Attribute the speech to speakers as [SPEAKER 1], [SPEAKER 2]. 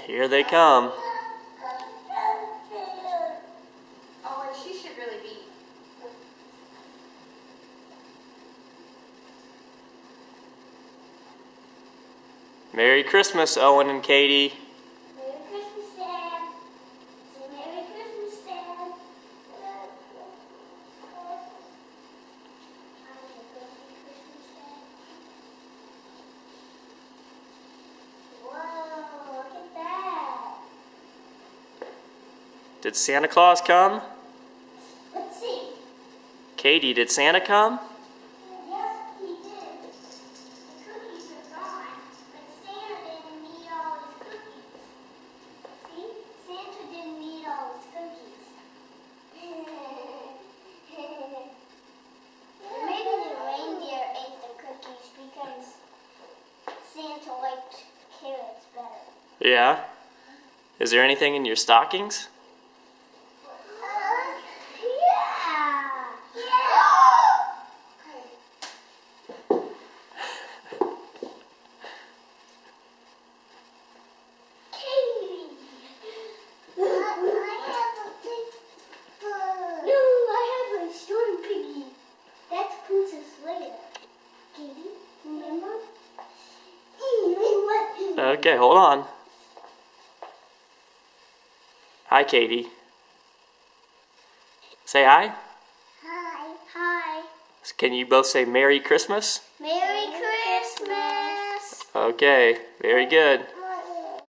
[SPEAKER 1] Here they come.
[SPEAKER 2] Oh, and she should really be.
[SPEAKER 1] Merry Christmas, Owen and Katie.
[SPEAKER 3] Merry Christmas, Dad. Say Merry Christmas, Dad. Whoa, look at that.
[SPEAKER 1] Did Santa Claus come?
[SPEAKER 3] Let's see.
[SPEAKER 1] Katie, did Santa come?
[SPEAKER 3] Yes, he did. The cookies are gone, but Santa didn't need all his cookies. See? Santa didn't need all his cookies. Maybe the reindeer ate the cookies because Santa liked carrots better.
[SPEAKER 1] Yeah. Is there anything in your stockings?
[SPEAKER 3] Yeah! Katie! I have a big bird. No, I have a storm piggy. That's Princess Leia. Katie, remember?
[SPEAKER 1] Okay, hold on. Hi, Katie. Say hi.
[SPEAKER 3] Hi. Hi.
[SPEAKER 1] Can you both say Merry Christmas?
[SPEAKER 3] Merry Christmas.
[SPEAKER 1] Okay, very good.